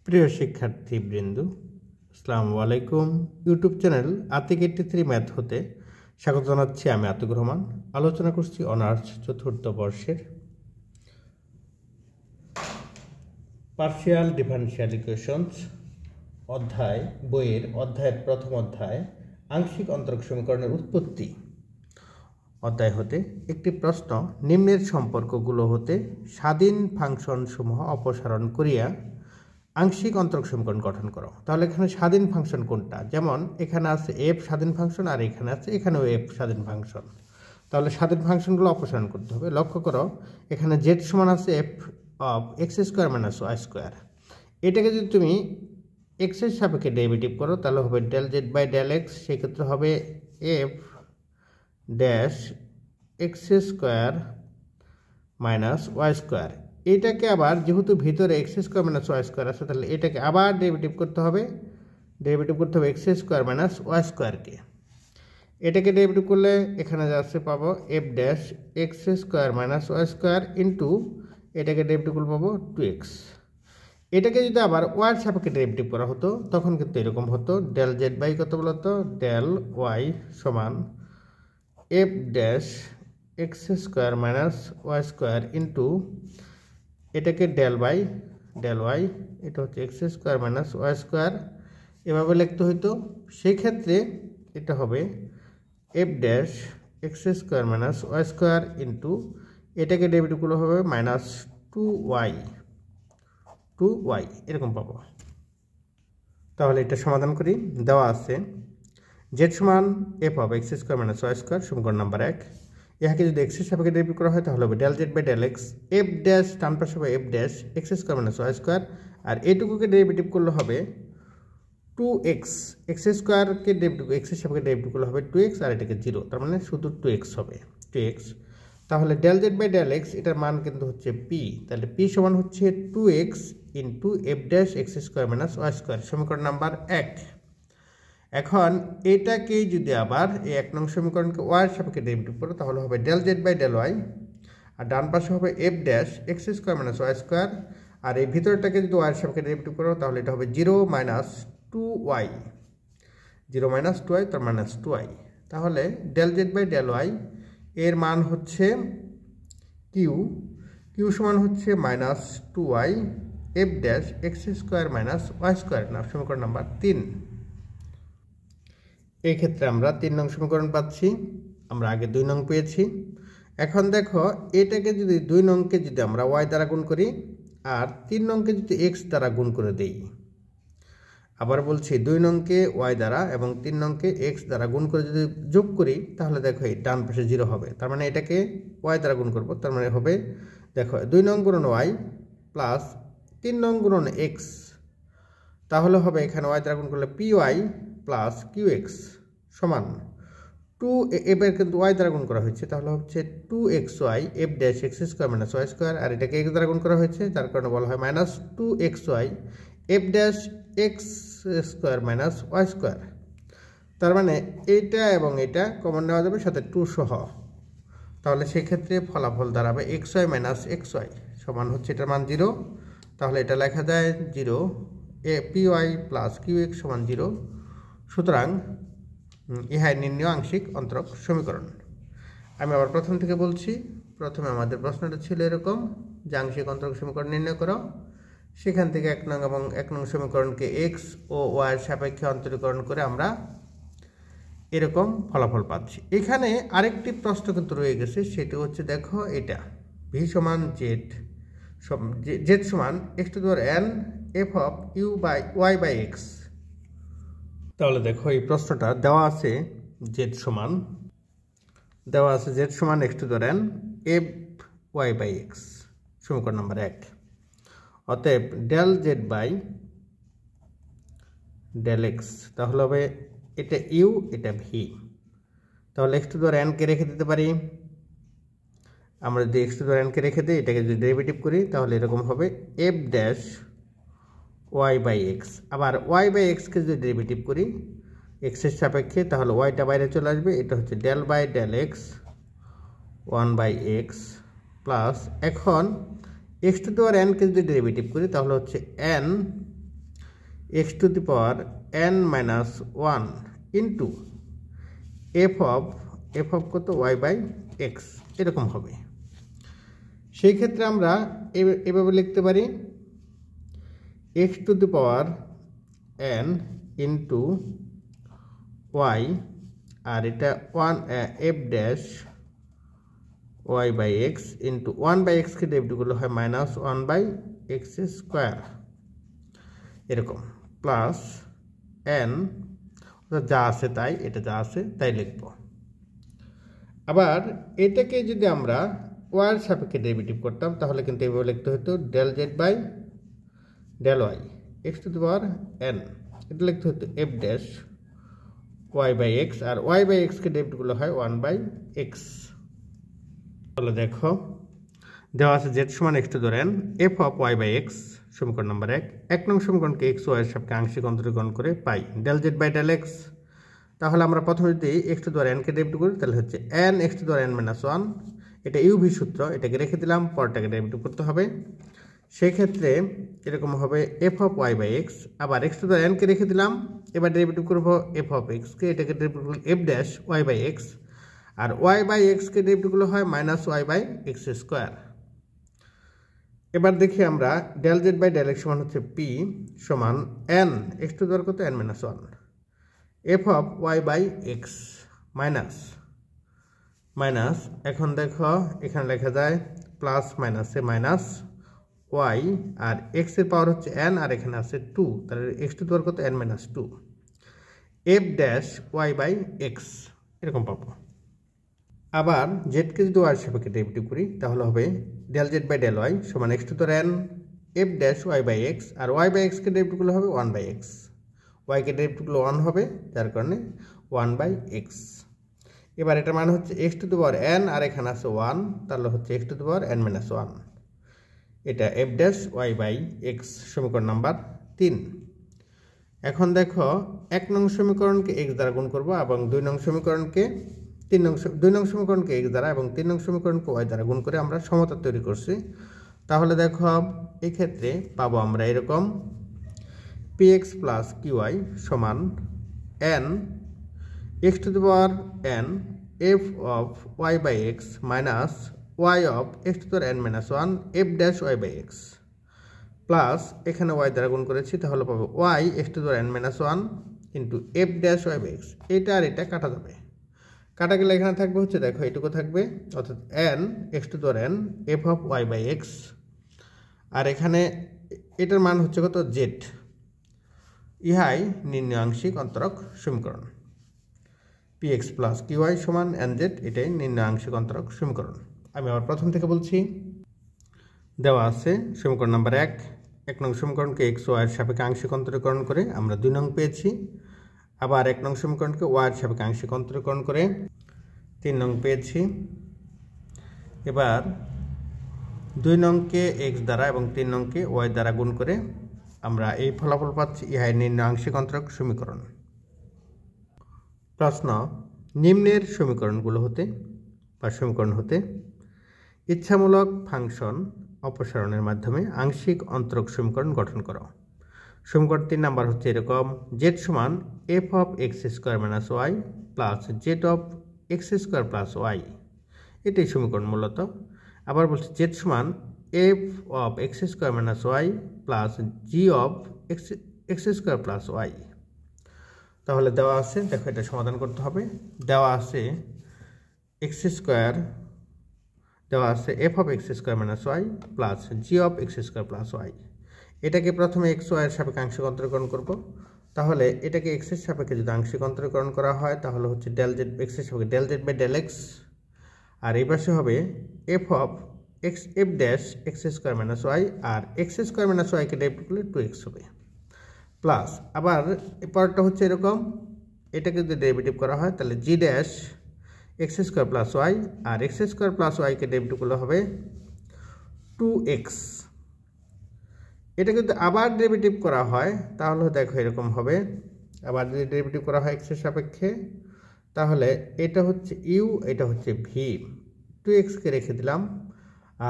প্রিয় শিক্ষার্থীবৃন্দ, আসসালামু আলাইকুম। ইউটিউব চ্যানেল আতিক 83 ম্যাথ হতে স্বাগত জানাচ্ছি। আমি আতিকুর রহমান। আলোচনা করছি অনার্স চতুর্থ বর্ষের পার্শিয়াল ডিফারেনশিয়াল ইকুয়েশনস অধ্যায়ের প্রথম অধ্যায় আংশিক অন্তরক সমীকরণের উৎপত্তি অধ্যায় হতে একটি প্রশ্ন, নিম্নের সম্পর্কগুলো হতে স্বাধীন ফাংশন সমূহ অপসারণ করিয়া আংশিক অন্তরক সমীকরণ গঠন করো। তাহলে এখানে স্বাধীন ফাংশন কোনটা? যেমন এখানে আছে এফ স্বাধীন ফাংশন আর এখানেও এফ স্বাধীন ফাংশন। তাহলে স্বাধীন ফাংশনগুলো অপসারণ করতে হবে। লক্ষ্য করো, এখানে জেড সমান আছে F of x square minus Y square. এটাকে যদি তুমি এক্সের সাপেক্ষে ডেরিভেটিভ করো তাহলে হবে del Z by del X. সেক্ষেত্রে হবে F dash x square minus Y square. এটাকে আবার যেহেতু ভিতরে X square minus Y square আছে, তাহলে এটাকে আবার ডেরিভেটিভ করতে হবে এক্স স্কোয়ার মাইনাস ওয়াই স্কোয়ারকে। এটাকে ডেরিভেটিভ করলে এখানে যাচ্ছে পাবো F dash x square minus Y square into এটাকে ডেরিভেটিভ করলে পাবো 2x। এটাকে যদি আবার ওয়াই সাপেক্ষে ডেরিভেটিভ করা হতো তখন কিন্তু এরকম হতো, ডেল জেড বাই কত বলতো ডেল ওয়াই সমান F dash x square minus Y square into এটাকে ডেল বাই ডেল ওয়াই, এটা হচ্ছে X square minus Y square. এভাবে লিখতে হইতো। সেই ক্ষেত্রে এটা হবে F dash x square minus Y square into এটাকে ডেরিভেটিভগুলো হবে মাইনাস 2y এরকম পাবো। তাহলে এটা সমাধান করি। দেওয়া আছে জেড সমান F of x square minus Y square, সমীকরণ নাম্বার 1। ইহাকে যদি এক্সের সাপেক্ষে ডেরিভেটিভ করা হয় তাহলে হবে del Z by del x, f dash ডান পাশে হবে F dash x square minus Y square, আর এটুকুকে ডেরিভেটিভ করলে হবে 2x। এক্স স্কোয়ারকে ডেরিভেটিভ এক্সের সাপেক্ষে ডেরিভেটিভ করলে হবে 2x, আর এটাকে 0, তার মানে শুধু 2x হবে 2x। তাহলে del Z by del X এটার মান কিন্তু হচ্ছে পি। তাহলে পি সমান হচ্ছে 2x into F dash x square minus Y square, সমীকরণ নাম্বার 1। এখন এটাকে যদি আবার এই 1 নং সমীকরণকে ওয়াইয়ের সাপেক্ষে ডেরিভেটিভ করো তাহলে হবে del Z by del y, আর ডান পাশে হবে F dash x square minus Y square, আর এই ভিতরটাকে যদি ওয়াইয়ের সাপেক্ষে ডেরিভেটিভ করো তাহলে এটা হবে 0 মাইনাস 2y, তার মাইনাস 2y। তাহলে del Z by del Y এর মান হচ্ছে কিউ সমান হচ্ছে minus 2y F dash x square minus Y square, সমীকরণ নাম্বার 3। এই ক্ষেত্রে আমরা 3 নং সমীকরণ পাচ্ছি, আমরা আগে 2 নং পেয়েছি। এখন দেখো এটাকে যদি 2 নংকে যদি আমরা y দ্বারা গুণ করি আর 3 নংকে যদি x দ্বারা গুণ করে দেই, আবার বলছি 2 নংকে y দ্বারা এবং 3 নংকে x দ্বারা গুণ করে যদি যোগ করি তাহলে দেখো এই ডান পাশে 0 হবে। তার মানে এটাকে y দ্বারা গুণ করব, তার মানে হবে দেখো 2 নং গুণন y প্লাস 3 নং গুণন x, তাহলে হবে এখানে y দ্বারা গুণ করলে py প্লাস qx সমান 2, এবার কিন্তু y দ্বারা গুণ করা হয়েছে তাহলে হচ্ছে 2xy F dash x square minus Y square, আর এটাকে x দ্বারা গুণ করা হয়েছে যার কারণে বলা হয় minus 2xy F dash x square minus Y square. তার মানে এইটা এবং এটা কমন নেওয়া যাবে সাথে 2 সহ, তাহলে সেক্ষেত্রে ফলাফল দাঁড়াবে xy মাইনাস xy সমান হচ্ছে এটার মান 0। তাহলে এটা লেখা যায় 0 py প্লাস qx সমান 0। সুতরাং ইহাই নির্ণয় আংশিক অন্তরক সমীকরণ। আমি আবার প্রথম থেকে বলছি। প্রথমে আমাদের প্রশ্নটা ছিল এরকম যে আংশিক অন্তরক সমীকরণ নির্ণয় করো। সেখান থেকে 1 নং এবং 1 নং সমীকরণকে এক্স ও ওয়াই এর সাপেক্ষে অন্তরীকরণ করে আমরা এরকম ফলাফল পাচ্ছি। এখানে আরেকটি প্রশ্ন কিন্তু রয়ে গেছে, সেটি হচ্ছে দেখো এটা ভি সমান জেড সমান x to the power n F of U by Y by X. তাহলে দেখো এই প্রশ্নটা দেওয়া আছে জেড সমান x to the power n F Y by X, সমীকরণ নাম্বার 1। অতএব del Z by del x তাহলে হবে এটা ইউ এটা ভি। তাহলে X to the power n কে রেখে দিতে পারি। আমরা যদি x to the power n কে রেখে দিই, এটাকে যদি ডেরিভেটিভ করি তাহলে এরকম হবে F dash Y by x. আবার ওয়াই বাই এক্সকে যদি ডেরিভেটিভ করি এক্সের সাপেক্ষে তাহলে ওয়াইটা বাইরে চলে আসবে, এটা হচ্ছে del by del x 1 by x plus এখন x to the power n কে যদি ডেরিভেটিভ করি তাহলে হচ্ছে n x to the power n minus 1 into f of কত ওয়াই বাই এক্স এরকম হবে। সেই ক্ষেত্রে আমরা এভাবে লিখতে পারি x to the power n into y, আর এটা 1 f dash Y by x into 1 by এক্সকে ডেরিভেটিভ করলে হয় মাইনাস 1 বাই এক্স স্কোয়ার এরকম, প্লাস n যা আছে তাই, এটা যা আছে তাই লিখব। আবার এটাকে যদি আমরা ওয়াই এর সাপেক্ষে ডেরিভেটিভ করতাম তাহলে কিন্তু এভাবে লিখতে হতো del Z by del y x to the power n, এটা লিখতে হতো f dash Y by x, আর ওয়াই বাই এক্সকে ডেরিভেটিভ করলে হয় 1 বাই এক্স। তাহলে দেখো দেওয়া আছে জেড সমান x to the power n F of Y by X, সমীকরণ নম্বর 1 নং সমীকরণকে এক্স ওয়াই এর সাপেক্ষে আংশিক অন্তরীকরণ করে পাই del Z by del x. তাহলে আমরা প্রথমে যদি x to the power n কে ডেরিভেটিভ করি তাহলে হচ্ছে n x to the power n minus 1, এটা ইউভি সূত্র, এটাকে রেখে দিলাম, পরটাকে ডেরিভেটিভ করতে হবে। সেই ক্ষেত্রে এরকম হবে f of Y by x, আবার x to the power n কে রেখে দিলাম, এবার ডেরিভেটিভ করব এফ অফ এক্স কে, এটাকে ডেরিভেটিভ করব F dash Y by x, আর ওয়াই বাই এক্স কে ডেরিভেটিভ করলে হয় minus Y by X square. এবার দেখি আমরা del Z by del X সমান হচ্ছে পি সমান n x to the power কত n minus 1 F of Y by X minus এখন দেখো এখানে লেখা যায় প্লাস মাইনাসে মাইনাস ওয়াই, আর এক্স এর পাওয়ার হচ্ছে n, আর এখানে আছে 2, তাহলে এক্স টু দি পাওয়ার কত n minus 2 F dash Y by x এরকম পাবো। আবার জেডকে যদি ওয়াই এর সাপেক্ষে ডেরিভেটিভ করি তাহলে হবে del Z by del Y সমান x to the power n f dash Y by x, আর ওয়াই বাই এক্সকে ডেরিভেটিভ করলে হবে 1 বাই এক্স, ওয়াইকে ডেরিভেটিভ করলে 1 হবে, যার কারণে 1 বাই এক্স। এবার এটার মানে হচ্ছে X to the power n, আর এখানে আছে 1, তাহলে হচ্ছে X to the power n minus 1, এটা F dash Y by X, সমীকরণ নাম্বার 3। এখন দেখো 1 নং সমীকরণকে x দ্বারা গুণ করব এবং 2 নং সমীকরণকে 2 নং সমীকরণকে x দ্বারা এবং 3 নং সমীকরণকে y দ্বারা গুণ করে আমরা সমতা তৈরি করছি। তাহলে দেখো এই ক্ষেত্রে পাবো আমরা এরকম px প্লাস qy সমান n x to the power n f of y by X minus y of x to the power n minus 1 f dash y by x, plus এখানে y দ্বারা গুণ করেছি তাহলে পাবো y x to the power n minus 1 into f dash y by X, এটা আর এটা কাটা যাবে, কাটা গেলে এখানে থাকবে হচ্ছে দেখো এইটুকু থাকবে, অর্থাৎ n x to the power n f of y by x, আর এখানে এটার মান হচ্ছে কত z, ইহাই নির্ণয় আংশিক অন্তরক সমীকরণ px প্লাস qy সমান nz, এটাই নির্ণয় আংশিক অন্তরক সমীকরণ। আমি আবার প্রথম থেকে বলছি, দেওয়া আছে সমীকরণ নাম্বার 1 নং সমীকরণকে x y এর সাপেক্ষে আংশিক অন্তরীকরণ করে আমরা 2 নং পেয়েছি, আবার 1 নং সমীকরণকে y এর সাপেক্ষে আংশিক অন্তরীকরণ করে 3 নং পেয়েছি। এবার 2 নংকে x দ্বারা এবং 3 নংকে y দ্বারা গুণ করে আমরা এই ফলাফল পাচ্ছি, ইহাই নির্ণয় আংশিক অন্তরক সমীকরণ। প্রশ্ন, নিম্নের সমীকরণগুলো হতে বা সমীকরণ হতে ইচ্ছামূলক ফাংশন অপসারণের মাধ্যমে আংশিক অন্তরক সমীকরণ গঠন করো। সমীকরণ 3 নাম্বার হচ্ছে এরকম z সমান f of x square minus Y plus Z of x square plus Y, এটাই সমীকরণ মূলত। আবার বলছি z সমান f of x square minus Y plus G of x square plus Y. তাহলে দেওয়া আছে, দেখো এটা সমাধান করতে হবে। দেওয়া আছে এক্স স্কোয়ার, দেওয়া আছে F of x square minus Y plus G of x square plus Y. এটাকে প্রথমে এক্স ওয়াইয়ের সাপেক্ষে আংশিক অন্তরীকরণ করব। তাহলে এটাকে এক্সের সাপেক্ষে যদি আংশিক অন্তরীকরণ করা হয় তাহলে হচ্ছে ডেল জেড এক্সের সাপেক্ষে del Z by del x, আর এই পাশে হবে f of x f dash x square minus y, আর এক্স স্কোয়ার মাইনাস ওয়াইকে ডেরিভেটিভ করলে 2x হবে, প্লাস আবার পরেরটা হচ্ছে এরকম, এটাকে যদি ডেরিভেটিভ করা হয় তাহলে g dash x square plus y, আর এক্স স্কোয়ার প্লাস ওয়াইকে ডেরিভেটিভ করলে হবে 2x। এটা কিন্তু আবার ডেরিভেটিভ করা হয় তাহলে দেখো এরকম হবে, আবার যদি ডেরিভেটিভ করা হয় এক্সের সাপেক্ষে তাহলে এটা হচ্ছে ইউ, এটা হচ্ছে ভি, 2x কে রেখে দিলাম,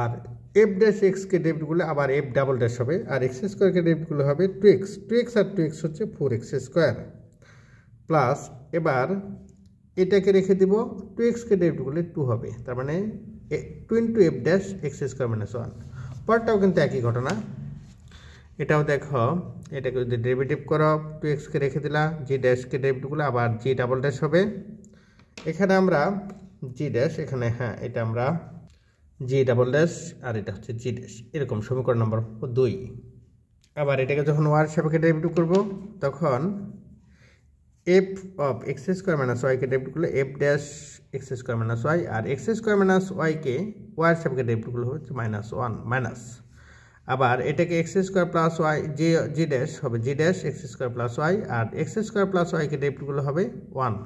আর এফ ড্যাশ এক্সকে ডেরিভেটিভ করলে আবার এফ ডাবল ড্যাশ হবে, আর এক্স স্কোয়ারকে ডেরিভেটিভ করলে হবে 2x। 2x আর 2x হচ্ছে 4x স্কোয়ার প্লাস, এবার এটাকে রেখে দিব, 2xকে ডেরিভেটিভ করলে 2 হবে, তার মানে 2 into F dash x square minus 1। পরটাও কিন্তু একই ঘটনা, এটাও দেখো, এটাকে যদি ডেরিভেটিভ করো 2xকে রেখে দিলা, জি ড্যাশকে ডেরিভেটিভ করলে আবার জি ডাবল ড্যাশ হবে। এখানে আমরা জি ড্যাশ, এখানে হ্যাঁ এটা আমরা জি ডাবল ড্যাশ, আর এটা হচ্ছে জি ড্যাশ, এরকম সমীকরণ নম্বর 2। আবার এটাকে যখন ওয়ার সাপেক্ষে ডেরিভেটিভ করব, তখন f of x square minus ওয়াইকে ডেরিভেটিভ করলে f dash x square minus y, আর এক্স স্কোয়ার মাইনাস ওয়াইকে ওয়ার সাপেক্ষে ডেরিভেটিভ করলে হচ্ছে -1 মাইনাস। আবার এটাকে x square plus y g dash হবে g dash x square plus y, আর এক্স স্কোয়ার প্লাস ওয়াইকে ডেরিভেটিভ করলে হবে 1।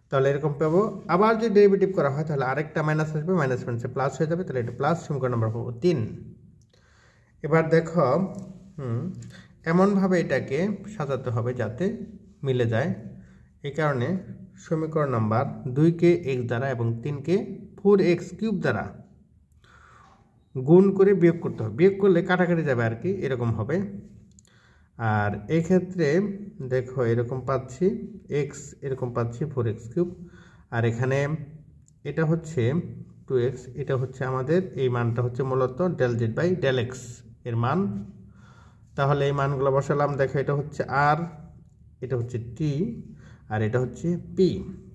তাহলে এরকম পাবো। আবার যদি ডেরিভেটিভ করা হয় তাহলে আরেকটা মাইনাস আসবে, মাইনাস মাইনাসে প্লাস হয়ে যাবে, তাহলে এটা প্লাস, সমীকরণ নম্বর পাবো 3। এবার দেখো এমনভাবে এটাকে সাজাতে হবে যাতে মিলে যায়। এই কারণে সমীকরণ নাম্বার 2কে x দ্বারা এবং 3কে 4x কিউব দ্বারা গুণ করে বিয়োগ করতে হবে, বিয়োগ করলে কাটাকাটি যাবে আর কি, এরকম হবে। আর এই ক্ষেত্রে দেখো এরকম পাচ্ছি x, এরকম পাচ্ছি 4x কিউব, আর এখানে এটা হচ্ছে 2x, এটা হচ্ছে আমাদের এই মানটা হচ্ছে মূলত del Z by del x এর মান। তাহলে এই মানগুলো বসালাম, দেখো এটা হচ্ছে r, এটা হচ্ছে t, আর এটা হচ্ছে p।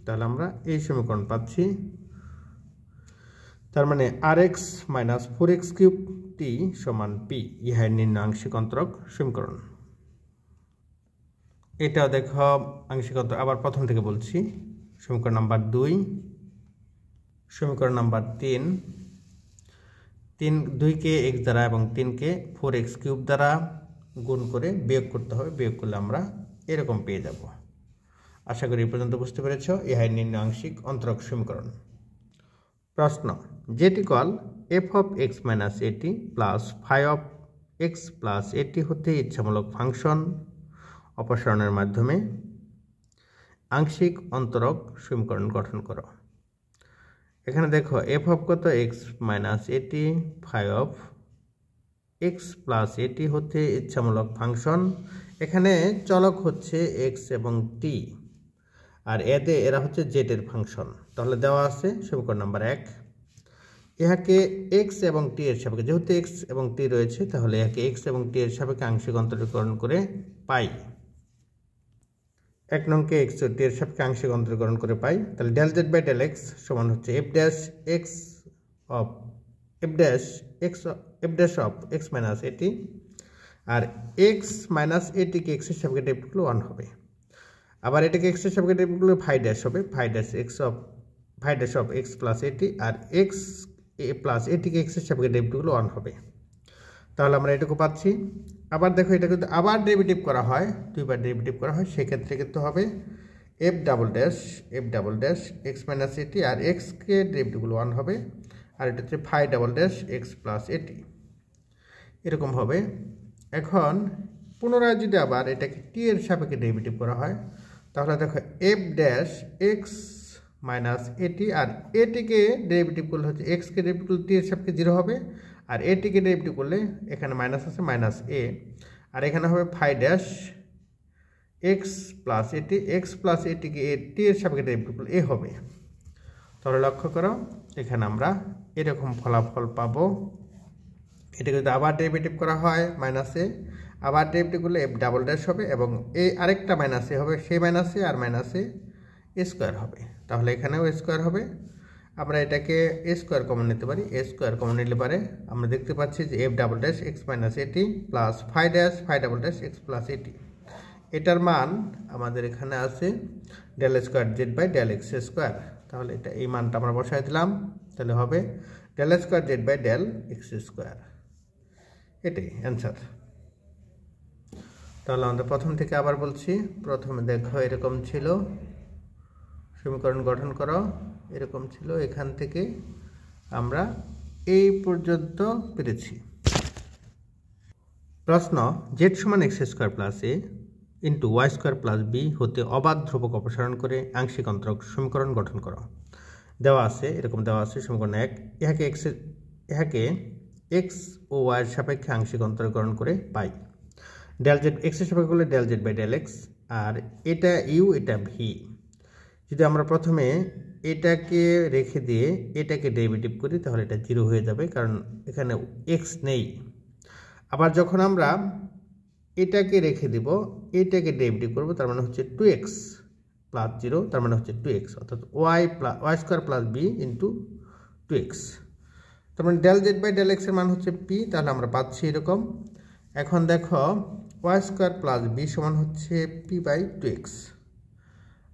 তাহলে আমরা এই সমীকরণ পাচ্ছি, তার মানে rx minus 4x cube t সমান p, ইহাই নির্ণয় আংশিক অন্তরক সমীকরণ। এটাও দেখো আংশিক অন্তরক, আবার প্রথম থেকে বলছি, সমীকরণ নাম্বার 2, সমীকরণ নাম্বার 3, 2কে x দ্বারা এবং 3কে 4x কিউব দ্বারা গুণ করে বিয়োগ করতে হবে, বিয়োগ করলে আমরা এরকম পেয়ে যাব। আশা করি এই পর্যন্ত বুঝতে পেরেছ, ইহাই নির্ণয় আংশিক অন্তরক সমীকরণ। প্রশ্ন, যেটি কল এফ অফ এক্স মাইনাস এটি plus phi of x plus এটি হতে ইচ্ছামূলক ফাংশন অপসারণের মাধ্যমে আংশিক অন্তরক সমীকরণ গঠন করো। এখানে দেখো এফ অফ কত এক্স মাইনাস এটি, ফাই অফ এক্স প্লাস এটি হতে ইচ্ছামূলক ফাংশন। এখানে চলক হচ্ছে এক্স এবং টি, আর এরা হচ্ছে জেড এর ফাংশন। তাহলে দেওয়া আছে সমীকরণ নাম্বার 1, ইহাকে এক্স এবং টি এর সাপেক্ষে, যেহেতু এক্স এবং টি রয়েছে তাহলে ইহাকে এক্স এবং টি এর সাপেক্ষে আংশিক অন্তরীকরণ করে পাই। 1 নংকে এক্স ও টি এর সাপেক্ষে আংশিক অন্তরীকরণ করে পাই। তাহলে del Z by del X সমান হচ্ছে F dash X of F dash of x minus এটি, আর এক্স মাইনাস এটিকে এক্সের সাপেক্ষে ডেরিভেটিভ করলে 1 হবে। আবার এটাকে এক্স এর সাপেক্ষে ডেরিভেটিভ করলে ফাই ড্যাশ হবে, phi dash of x plus এটি, আর এক্স এ প্লাস এটিকে এক্স এর সাপেক্ষে ডেরিভেটিভ করলে 1 হবে। তাহলে আমরা এটুকু পাচ্ছি। আবার দেখো এটা যদি আবার ডেরিভেটিভ করা হয়, 2 বার ডেরিভেটিভ করা হয়, সেক্ষেত্রে কিন্তু হবে F double dash x minus এটি, আর এক্সকে ডেরিভেটিভ করলে 1 হবে, আর এটা হচ্ছে phi double dash x plus এটি, এরকম হবে। এখন পুনরায় যদি আবার এটাকে টি এর সাপেক্ষে ডেরিভেটিভ করা হয়, তাহলে দেখো এফ ড্যাশ এক্স মাইনাস এটি, আর এটিকে ডেরিভেটিভ করলে হচ্ছে এক্সকে ডেরিভেটিভ করলে টি এর সাপেক্ষে 0 হবে, আর এটিকে ডেরিভেটিভ করলে এখানে মাইনাস আছে মাইনাস এ, আর এখানে হবে ফাই ড্যাশ এক্স প্লাস এটি, এক্স প্লাস এটিকে টি এর সাপেক্ষে ডেরিভেটিভ করলে এ হবে। তাহলে লক্ষ্য করো এখানে আমরা এরকম ফলাফল পাবো। এটাকে যদি আবার ডেরিভেটিভ করা হয় মাইনাস এ, আবার ডেরিভেটিভ করলে এফ ডাবল ড্যাশ হবে, এবং এ আরেকটা মাইনাস এ হবে, সেই মাইনাস এ আর মাইনাস এ স্কোয়ার হবে, তাহলে এখানেও স্কোয়ার হবে। আমরা এটাকে এ স্কোয়ার কমন নিতে পারি, এ স্কোয়ার কমন নিলে পারে আমরা দেখতে পাচ্ছি যে f double dash x minus এটি plus phi double dash x plus এটি, এটার মান আমাদের এখানে আছে del square z by del x square. তাহলে এটা এই মানটা আমরা বসাই দিলাম, তাহলে হবে del square z by del x square, এটাই অ্যান্সার। তাহলে আমাদের প্রথম থেকে আবার বলছি, প্রথমে দেখো এরকম ছিল, সমীকরণ গঠন করো এরকম ছিল, এখান থেকে আমরা এই পর্যন্ত পেরেছি। প্রশ্ন, জেড সমান x square plus a into y square plus b হতে অবাধ ধ্রুবক অপসারণ করে আংশিক অন্তরক সমীকরণ গঠন করো। দেওয়া আছে এরকম, দেওয়া আছে সমীকরণ 1, ইহাকে এক্স ও ওয়াইয়ের সাপেক্ষে আংশিক অন্তরীকরণ করে পাই। ডেল জেড এক্সের সাপেক্ষে করলে del Z by del x, আর এটা ইউ এটা ভি। যদি আমরা প্রথমে এটাকে রেখে দিয়ে এটাকে ডেরিভেটিভ করি তাহলে এটা 0 হয়ে যাবে, কারণ এখানে এক্স নেই। আবার যখন আমরা এটাকে রেখে দিব, এটাকে ডেরিভেটিভ করব, তার মানে হচ্ছে 2x প্লাস 0, তার মানে হচ্ছে 2x, অর্থাৎ Y square plus B into 2x। তার মানে ডেল জেড বাই ডেল এক্স এর মান হচ্ছে পি, তাহলে আমরা পাচ্ছি এরকম। এখন দেখো ওয়াই স্কোয়ার প্লাস বি সমান হচ্ছে পি বাই 2x।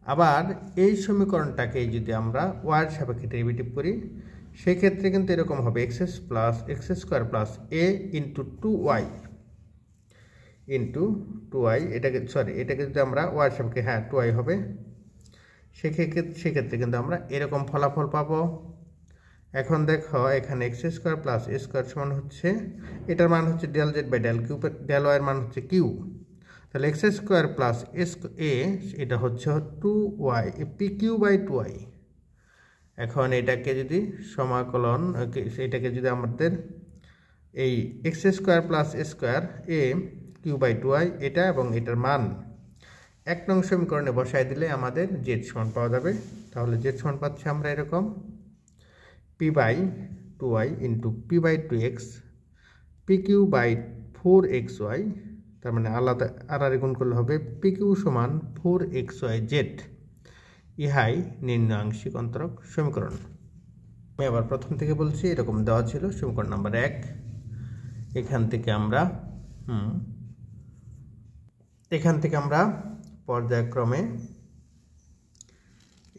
আবার এই সমীকরণটাকে যদি আমরা ওয়াইয়ের সাপেক্ষে ডেরিভেটিভ করি সেক্ষেত্রে কিন্তু এরকম হবে x square plus a into 2y into 2y। এটাকে যদি আমরা ওয়াইয়ের সাপেক্ষে 2y হবে, সেক্ষেত্রে কিন্তু আমরা এরকম ফলাফল পাবো। এখন দেখো এখানে X square plus A square সমান হচ্ছে, এটার মান হচ্ছে del Z by del Q, del ওয়াইয়ের মান হচ্ছে কিউ, তাহলে এক্স স্কোয়ার প্লাস এ এটা হচ্ছে 2y P Q by 2y। এখন এটাকে যদি সমাকলন, এটাকে যদি আমাদের এই X square plus A square এ কিউ বাই 2y এটা এবং এটার মান 1 নং সমীকরণে বসাই দিলে আমাদের জেড সমান পাওয়া যাবে। তাহলে জেড সমান পাচ্ছি আমরা এরকম P by 2y into P by 2x P Q by 4xy, তার মানে আলাদা আর গুণ করলে হবে পি কিউ সমান 4xy জেড। ইহাই নির্ণয় আংশিক অন্তরক সমীকরণ। আমি আবার প্রথম থেকে বলছি, এরকম দেওয়া ছিল সমীকরণ নাম্বার 1। এখান থেকে আমরা পর্যায়ক্রমে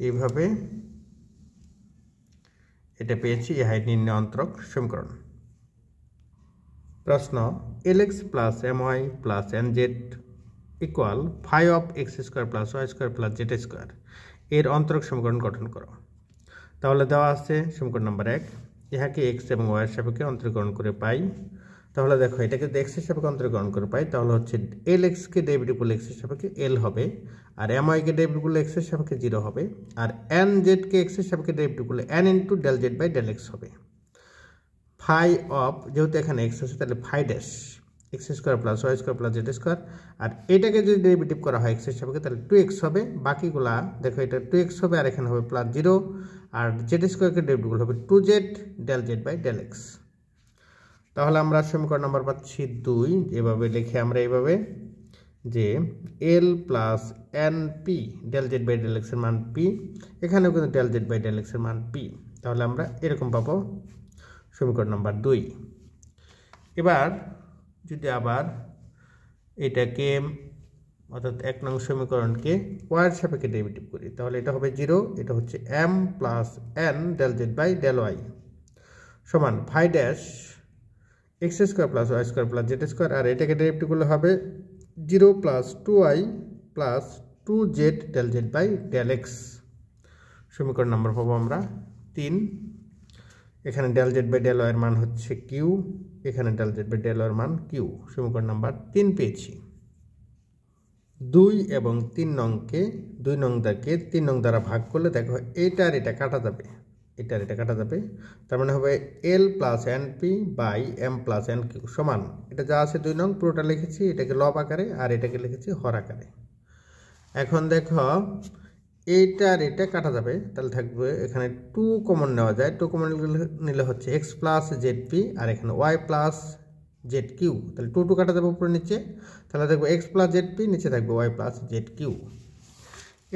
এইভাবে এটা পেয়েছি, ইহাই নির্ণয় অন্তরক সমীকরণ। প্রশ্ন, lx plus my plus nz equal 5 of x square plus Y square plus Z square এর অন্তরক সমীকরণ গঠন করো। তাহলে দেওয়া আছে সমীকরণ নাম্বার 1, ইহাকে এক্স এবং ওয়াইয়ের সাপেক্ষে অন্তরীকরণ করে পাই। তাহলে দেখো এটাকে যদি এক্সের সাপেক্ষে অন্তরীকরণ করে পাই তাহলে হচ্ছে এল এক্সকে ডেরিভেটিভ করলে এক্সের সাপেক্ষে এল হবে, আর এম ওয়াইকে ডেরিভেটিভ করলে এক্সের সাপেক্ষে 0 হবে, আর এন জেডকে এক্সের সাপেক্ষে ডেরিভেটিভ করলে n into del Z by del x হবে। ফাই অফ, যেহেতু এখানে এক্স আছে তাহলে phi dash x square plus Y square plus Z square, আর এটাকে যদি ডেরিভেটিভ করা হয় এক্সের সাপেক্ষে তাহলে 2x হবে। বাকিগুলা দেখো এটা 2x হবে আর এখানে হবে প্লাস 0, আর জেড স্কোয়ারকে ডেরিভেটিভ করলে হবে 2z del Z by del x. তাহলে আমরা সমীকরণ নাম্বার পাচ্ছি 2। এভাবে লিখে আমরা এইভাবে যে l plus N p del Z by del x এর মান পি, এখানেও কিন্তু del Z by del x এর মান পি। তাহলে আমরা এরকম পাবো সমীকরণ নাম্বার 2। এবার যদি আবার এটাকে অর্থাৎ 1 নং সমীকরণকে ওয়াইয়ের সাপেক্ষে ডেরিভেটিভ করি তাহলে এটা হবে 0, এটা হচ্ছে m plus n del Z by del Y সমান phi dash x square plus Y square plus Z square, আর এটাকে ডেরিভেটিভ করলে হবে 0 plus 2y plus 2z del Z by del x. সমীকরণ নম্বর পাবো আমরা 3। এখানে ডেল জেড বাই ডেল ওয়াইয়ের মান হচ্ছে কিউ, এখানে ডেল জেড বাই ডেল ওয়াইয়ের মান কিউ। সমীকরণ নাম্বার 3 পেয়েছি। 2 এবং 3 নংকে 2 নং দাকে 3 নং দ্বারা ভাগ করলে দেখো এটা আর এটা কাটা যাবে, এটা আর এটা কাটা যাবে, তার মানে হবে l plus N p by m plus n q সমান, এটা যা আছে 2 নং পুরোটা লিখেছি, এটাকে লব আকারে আর এটাকে লিখেছি হর আকারে। এখন দেখো এইটা আর এটা কাটা যাবে, তাহলে থাকবে এখানে 2 কমন নেওয়া যায়, 2 কমন নিলে হচ্ছে এক্স প্লাস জেড পি আর এখানে ওয়াই প্লাস জেড কিউ, তাহলে 2 কাটা যাবে উপরে নিচে, তাহলে দেখবো এক্স প্লাস জেড পি, নিচে থাকবে ওয়াই প্লাস জেড কিউ।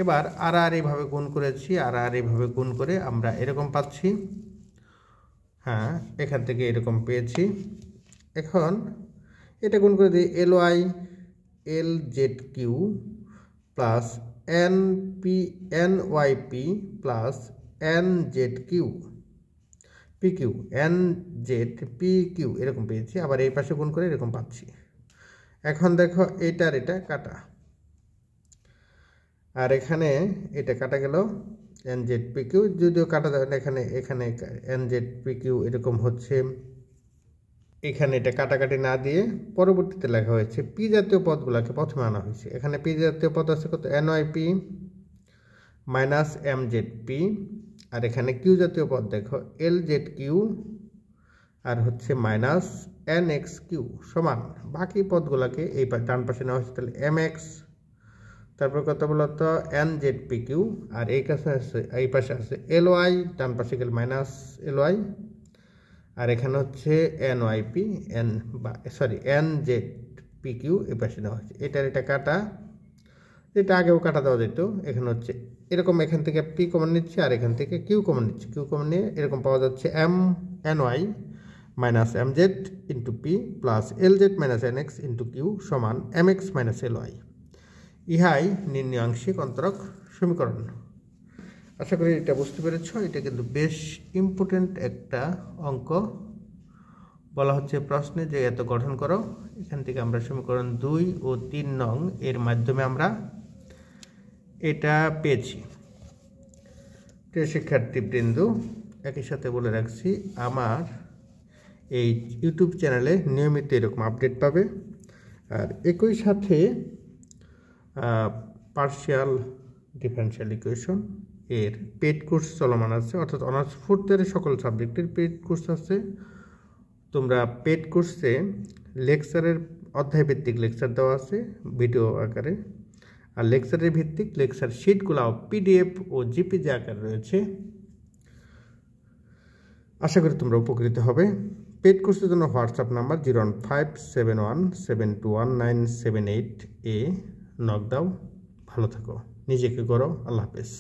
এবার আর এইভাবে গুণ করেছি, আর এইভাবে গুণ করে আমরা এরকম পাচ্ছি, হ্যাঁ এখান থেকে এরকম পেয়েছি। এখন এটা গুণ করে দিই L Y L Z Q plus N P N Y P plus N Z Q P Q N Z P Q এরকম পেয়েছি। আবার এই পাশে গুণ করে এরকম পাচ্ছি। এখন দেখো এটা আর এটা কাটা, আর এখানে এটা কাটা গেল এন জেড পি কিউ, যদিও কাটা যাবে না, এখানে এখানে এন জেড পি কিউ এরকম হচ্ছে, এখানে এটা কাটাকাটি না দিয়ে পরবর্তীতে লেখা হয়েছে পি জাতীয় পদগুলোকে প্রথমে আনা হয়েছে। এখানে পি জাতীয় পদ আছে কত, n Y p minus m z p, আর এখানে কিউ জাতীয় পদ দেখো এল জেড কিউ আর হচ্ছে মাইনাস এন এক্স কিউ সমান বাকি পদগুলোকে এই ডান পাশে নেওয়া হচ্ছে, তাহলে এম এক্স, তারপর কত বলতো এন জেড পি কিউ, আর এই কাছে আছে এই পাশে আছে এল ওয়াই, ডান পাশে গেলে মাইনাস এল ওয়াই, আর এখানে হচ্ছে N Y P N N Z P Q এই পাশে নেওয়া হচ্ছে। এটা কাটা, এটা আগেও কাটা দেওয়া যেত। এখানে হচ্ছে এরকম, এখান থেকে পি কমন নিচ্ছে আর এখান থেকে কিউ কমন নিচ্ছে, কিউ কমন নিয়ে এরকম পাওয়া যাচ্ছে m n y minus m z into p plus l z minus n x into q সমান m x minus l y. ইহাই নির্ণয় আংশিক অন্তরক সমীকরণ। আশা করি এটা বুঝতে পেরেছ। এটা কিন্তু বেশ ইম্পর্টেন্ট একটা অঙ্ক। বলা হচ্ছে প্রশ্নে যে এত গঠন করো, এখান থেকে আমরা সমীকরণ 2 ও 3 নং এর মাধ্যমে আমরা এটা পেয়েছি। প্রিয় শিক্ষার্থীবৃন্দ, একই সাথে বলে রাখছি আমার এই ইউটিউব চ্যানেলে নিয়মিত এরকম আপডেট পাবে। আর একই সাথে পার্শিয়াল ডিফারেনশিয়াল ইকুয়েশন এর পেড কোর্স চলমান আছে, অর্থাৎ অনার্স 4th ইয়ারের সকল সাবজেক্টের পেড কোর্স আছে। তোমরা পেড কোর্সে লেকচারের অধ্যায় ভিত্তিক লেকচার দেওয়া আছে ভিডিও আকারে, আর লেকচারের ভিত্তিক লেকচার শিটগুলো পিডিএফ ও জিপিজি আকারে রয়েছে। আশা করি তোমরা উপকৃত হবে। পেড কোর্সের জন্য হোয়াটসঅ্যাপ নাম্বার 01571721978 এ নক দাও। ভালো থাকো, নিজেকে করো। আল্লাহ হাফেজ।